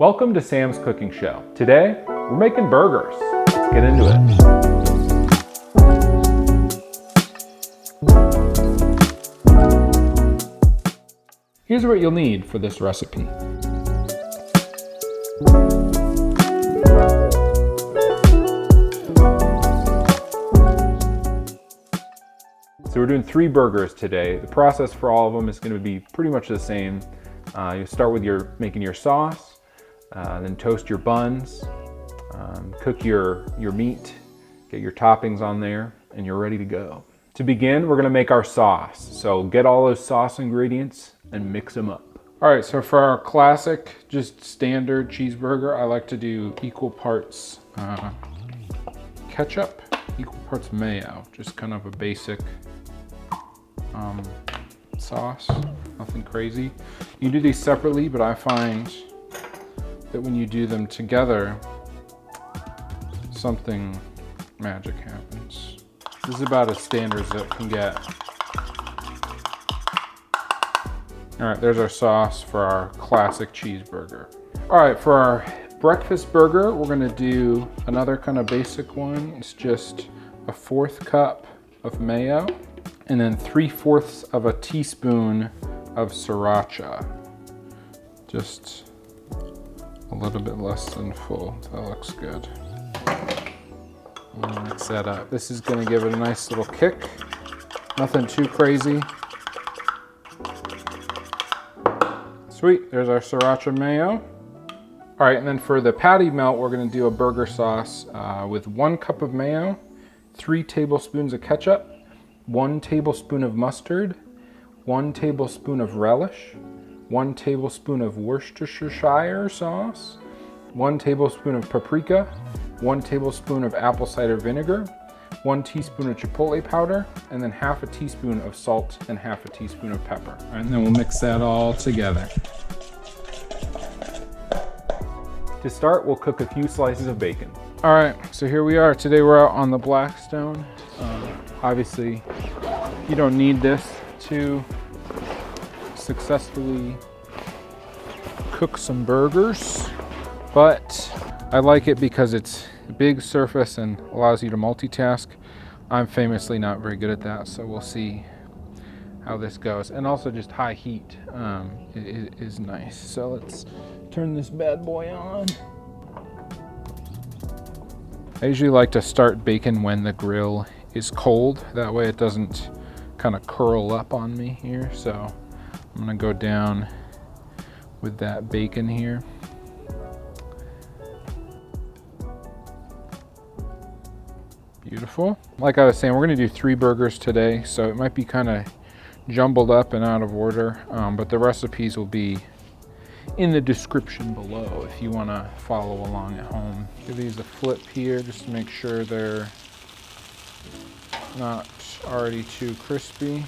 Welcome to Sam's Cooking Show. Today, we're making burgers. Let's get into it. Here's what you'll need for this recipe. So we're doing 3 burgers today. The process for all of them is going to be pretty much the same. You start with making your sauce. Then toast your buns, cook your meat, get your toppings on there, and you're ready to go. To begin, we're gonna make our sauce. So get all those sauce ingredients and mix them up. All right, so for our classic, just standard cheeseburger, I like to do equal parts ketchup, equal parts mayo, just kind of a basic sauce, nothing crazy. You can do these separately, but I find that when you do them together, something magic happens. This is about as standard as it can get. All right, there's our sauce for our classic cheeseburger. All right, for our breakfast burger, we're gonna do another kind of basic one. It's just a 1/4 cup of mayo and then 3/4 of a teaspoon of sriracha. Just a little bit less than full. That looks good. Mix that up. This is gonna give it a nice little kick. Nothing too crazy. Sweet, there's our sriracha mayo. All right, and then for the patty melt, we're gonna do a burger sauce with 1 cup of mayo, 3 tablespoons of ketchup, 1 tablespoon of mustard, 1 tablespoon of relish, 1 tablespoon of Worcestershire sauce, 1 tablespoon of paprika, 1 tablespoon of apple cider vinegar, 1 teaspoon of chipotle powder, and then 1/2 teaspoon of salt and 1/2 teaspoon of pepper. And then we'll mix that all together. To start, we'll cook a few slices of bacon. All right, so here we are. Today we're out on the Blackstone. Obviously, you don't need this to successfully cook some burgers, but I like it because it's a big surface and allows you to multitask. I'm famously not very good at that, so we'll see how this goes. And also just high heat is nice. So let's turn this bad boy on. I usually like to start bacon when the grill is cold. That way it doesn't kind of curl up on me here. So I'm gonna go down with that bacon here. Beautiful. Like I was saying, we're gonna do 3 burgers today, so it might be kind of jumbled up and out of order, but the recipes will be in the description below if you wanna follow along at home. Give these a flip here just to make sure they're not already too crispy.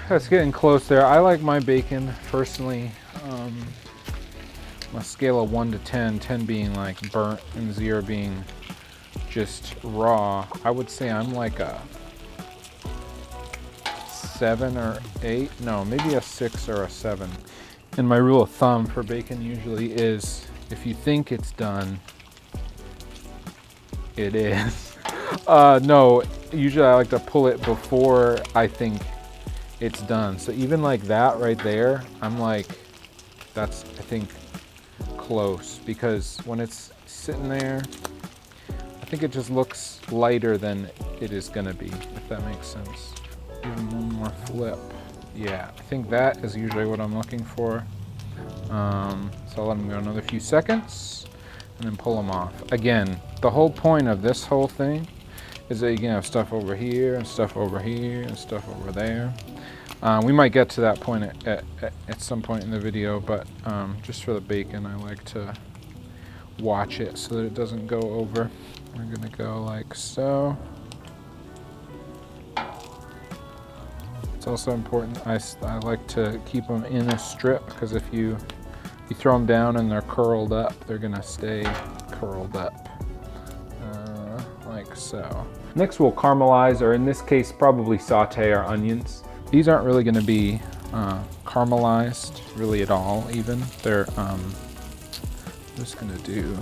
That's getting close there. I like my bacon personally on a scale of 1 to 10, 10 being like burnt and 0 being just raw. I would say I'm like a 7 or 8. No, maybe a 6 or a 7. And my rule of thumb for bacon usually is if you think it's done, it is. No, usually I like to pull it before I think it's done. So even like that right there, I'm like, that's, I think, close, because when it's sitting there, I think it just looks lighter than it is gonna be, if that makes sense. Even one more flip. Yeah, I think that is usually what I'm looking for. So I'll let them go another few seconds and then pull them off. Again, the whole point of this whole thing is that you can have stuff over here and stuff over here and stuff over there. We might get to that point at some point in the video, but just for the bacon, I like to watch it so that it doesn't go over. We're gonna go like so. It's also important, I like to keep them in a strip, because if you throw them down and they're curled up, they're gonna stay curled up, like so. Next we'll caramelize, or in this case probably saute our onions. These aren't really going to be caramelized really at all even. They're just going to do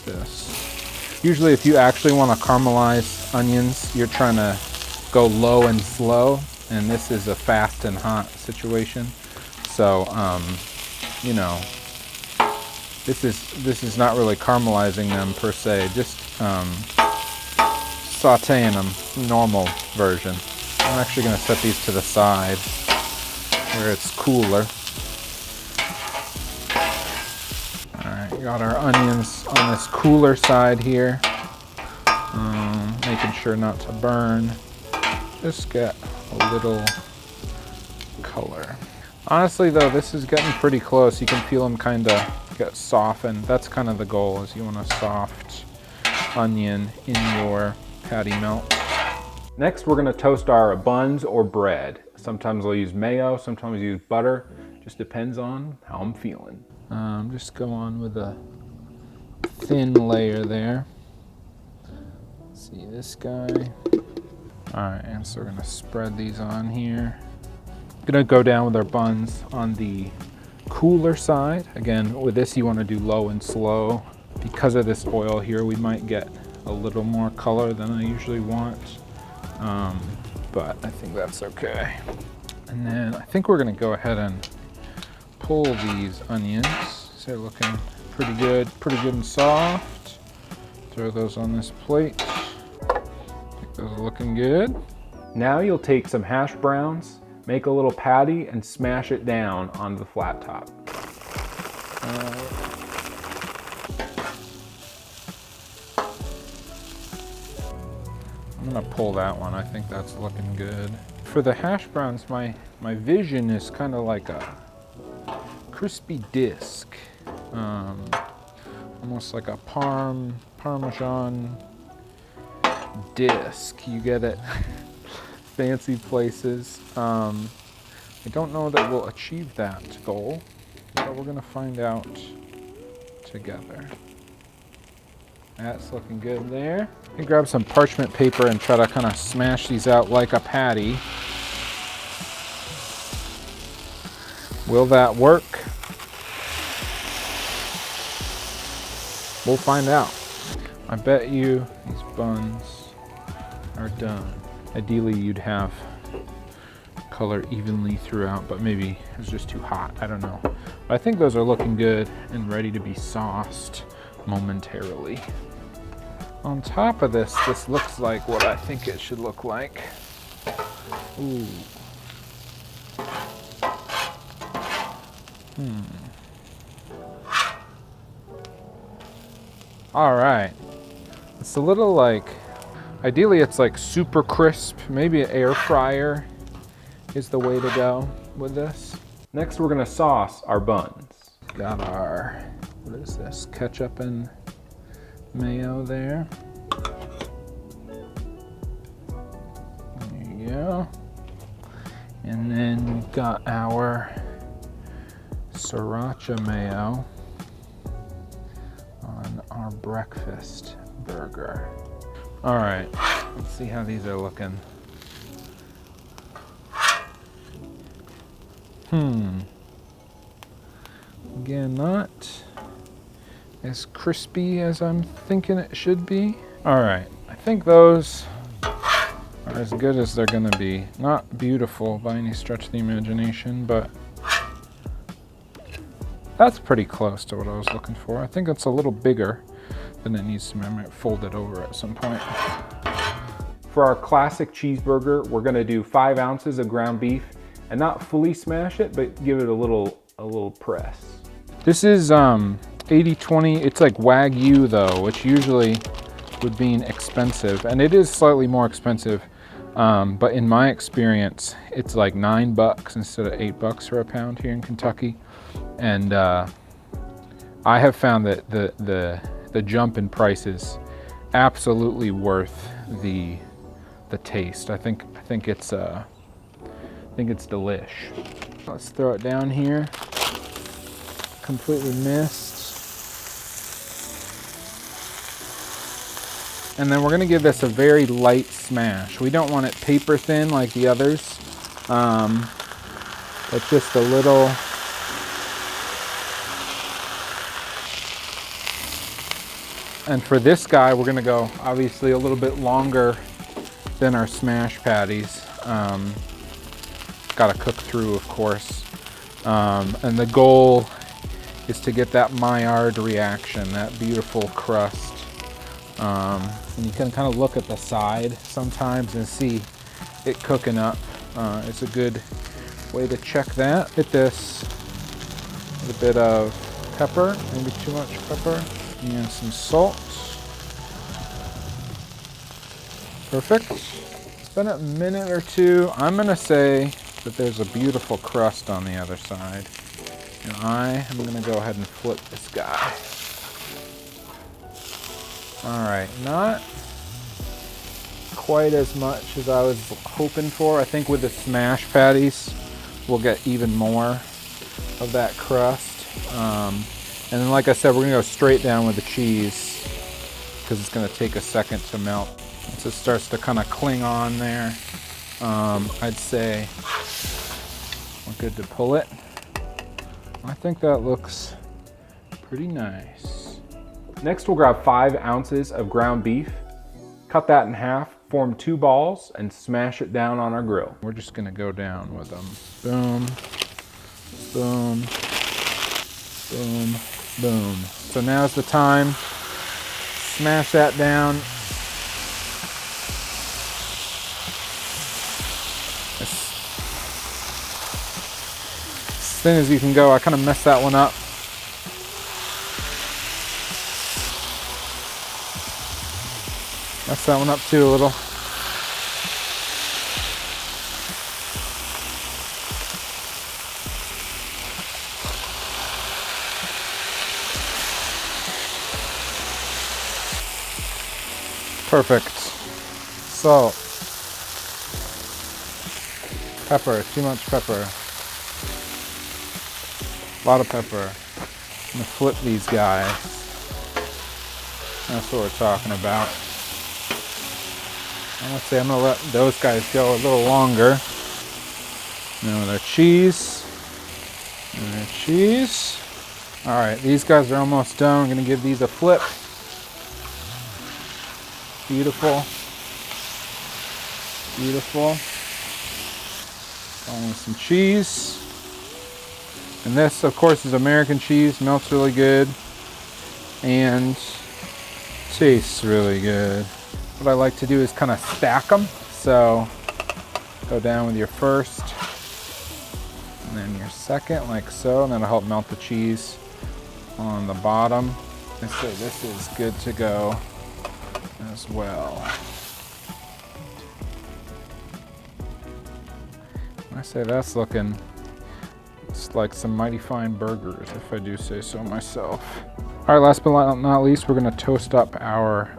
this. Usually if you actually want to caramelize onions, you're trying to go low and slow, and this is a fast and hot situation. So, you know, this is not really caramelizing them per se, just sauteing them, normal version. I'm actually going to set these to the side where it's cooler. Alright, got our onions on this cooler side here. Making sure not to burn. Just get a little color. Honestly though, this is getting pretty close. You can feel them kind of get softened. That's kind of the goal, is you want a soft onion in your patty melt. Next we're going to toast our buns or bread. Sometimes I'll use mayo, sometimes I use butter. Just depends on how I'm feeling. Just go on with a thin layer there. Let's see this guy. Alright, and so we're going to spread these on here. Gonna go down with our buns on the cooler side. Again, with this you want to do low and slow. Because of this oil here, we might get a little more color than I usually want. But I think that's okay. And then I think we're gonna go ahead and pull these onions. So they're looking pretty good and soft. Throw those on this plate. I think those are looking good. Now you'll take some hash browns, make a little patty, and smash it down onto the flat top. I'm gonna pull that one. I think that's looking good. For the hash browns, my vision is kind of like a crispy disc. Almost like a Parmesan disc. You get it fancy places. I don't know that we'll achieve that goal, but we're gonna find out together. That's looking good there. You can grab some parchment paper and try to kind of smash these out like a patty. Will that work? We'll find out. I bet you these buns are done. Ideally you'd have color evenly throughout, but maybe it was just too hot, I don't know. But I think those are looking good and ready to be sauced momentarily. On top of this, this looks like what I think it should look like. Ooh. All right. It's a little like, ideally it's like super crisp. Maybe an air fryer is the way to go with this. Next we're gonna sauce our buns. Got our, what is this? Ketchup and mayo there. There you go. And then we've got our sriracha mayo on our breakfast burger. All right, let's see how these are looking. Again, not as crispy as I'm thinking it should be. All right, I think those are as good as they're gonna be. Not beautiful by any stretch of the imagination, but that's pretty close to what I was looking for. I think it's a little bigger than it needs to be. I might fold it over at some point. For our classic cheeseburger, we're gonna do 5 ounces of ground beef and not fully smash it, but give it a little press. This is 80/20. It's like wagyu though, which usually would mean expensive, and it is slightly more expensive. But in my experience, it's like $9 instead of $8 for a pound here in Kentucky. And I have found that the jump in price is absolutely worth the taste. I think it's delish. Let's throw it down here. Completely missed. And then we're gonna give this a very light smash. We don't want it paper thin like the others, but just a little. And for this guy, we're gonna go obviously a little bit longer than our smash patties. Gotta cook through, of course. And the goal is to get that Maillard reaction, that beautiful crust. And you can kind of look at the side sometimes and see it cooking up. It's a good way to check that. Hit this with a bit of pepper, maybe too much pepper, and some salt. Perfect. It's been a minute or two. I'm gonna say that there's a beautiful crust on the other side. And I am gonna go ahead and flip this guy. All right, not quite as much as I was hoping for. I think with the smash patties, we'll get even more of that crust. And then like I said, we're gonna go straight down with the cheese because it's gonna take a second to melt. Once it starts to kind of cling on there, I'd say we're good to pull it. I think that looks pretty nice. Next, we'll grab 5 ounces of ground beef, cut that in half, form 2 balls, and smash it down on our grill. We're just gonna go down with them. Boom, boom, boom, boom. So now's the time. Smash that down. As thin as you can go. I kind of messed that one up. Messed that one up too a little. Perfect. Salt. Pepper, too much pepper. A lot of pepper. I'm gonna flip these guys. That's what we're talking about. I'm gonna say I'm gonna let those guys go a little longer. Now with our cheese. And our cheese. All right, these guys are almost done. I'm gonna give these a flip. Beautiful. Beautiful. On with some cheese. And this, of course, is American cheese. Melts really good. And tastes really good. What I like to do is kind of stack them. So go down with your first. And then your second, like so. And that'll help melt the cheese on the bottom. And so this is good to go as well. I say that's looking, it's like some mighty fine burgers, if I do say so myself. All right, last but not least, we're gonna toast up our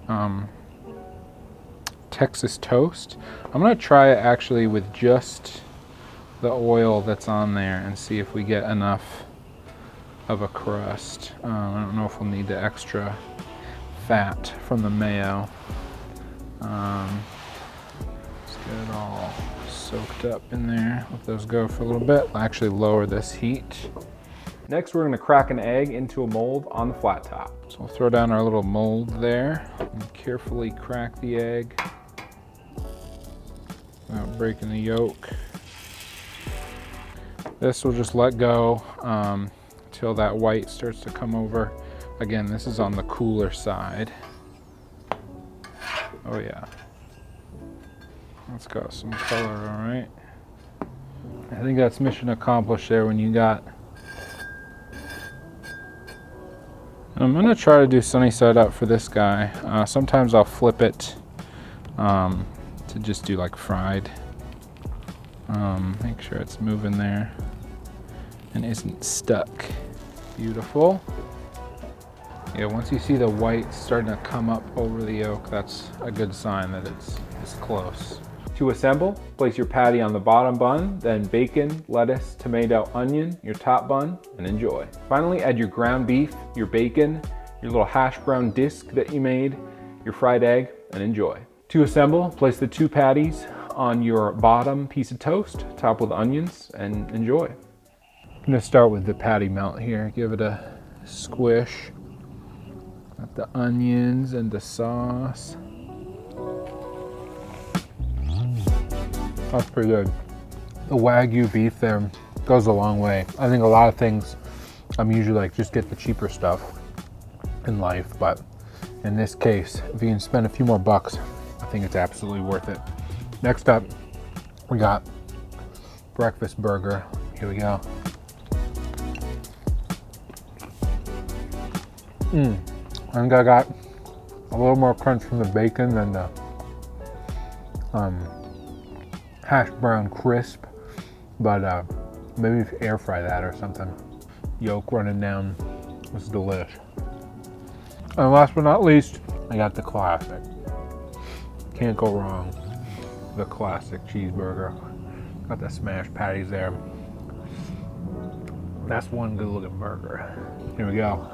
Texas toast. I'm gonna try it actually with just the oil that's on there and see if we get enough of a crust. I don't know if we'll need the extra fat from the mayo. Let's get it all soaked up in there. Let those go for a little bit. I'll actually lower this heat. Next, we're gonna crack an egg into a mold on the flat top. So we'll throw down our little mold there and carefully crack the egg without breaking the yolk. This will just let go until that white starts to come over. Again, this is on the cooler side. Oh yeah. That's got some color, all right. I think that's mission accomplished there when you got. And I'm gonna try to do sunny side up for this guy. Sometimes I'll flip it to just do like fried. Make sure it's moving there and isn't stuck. Beautiful. Yeah, once you see the white starting to come up over the yolk, that's a good sign that it's close. To assemble, place your patty on the bottom bun, then bacon, lettuce, tomato, onion, your top bun, and enjoy. Finally, add your ground beef, your bacon, your little hash brown disc that you made, your fried egg, and enjoy. To assemble, place the 2 patties on your bottom piece of toast, top with onions, and enjoy. I'm gonna start with the patty melt here. Give it a squish. Got the onions and the sauce. That's pretty good. The Wagyu beef there goes a long way. I think a lot of things, I'm usually like, just get the cheaper stuff in life, but in this case, if you can spend a few more bucks, I think it's absolutely worth it. Next up, we got breakfast burger. Here we go. I think I got a little more crunch from the bacon than the hash brown crisp, but maybe if you air fry that or something. Yolk running down, this is delish. And last but not least, I got the classic. Can't go wrong. The classic cheeseburger. Got the smashed patties there. That's one good looking burger. Here we go.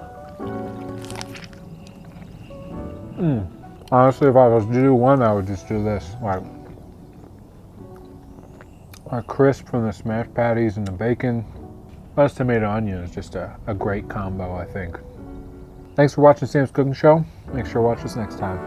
Honestly, if I was to do one, I would just do this. Like a crisp from the smashed patties and the bacon, plus tomato onion is just a great combo, I think. Thanks for watching Sam's Cooking Show. Make sure to watch us next time.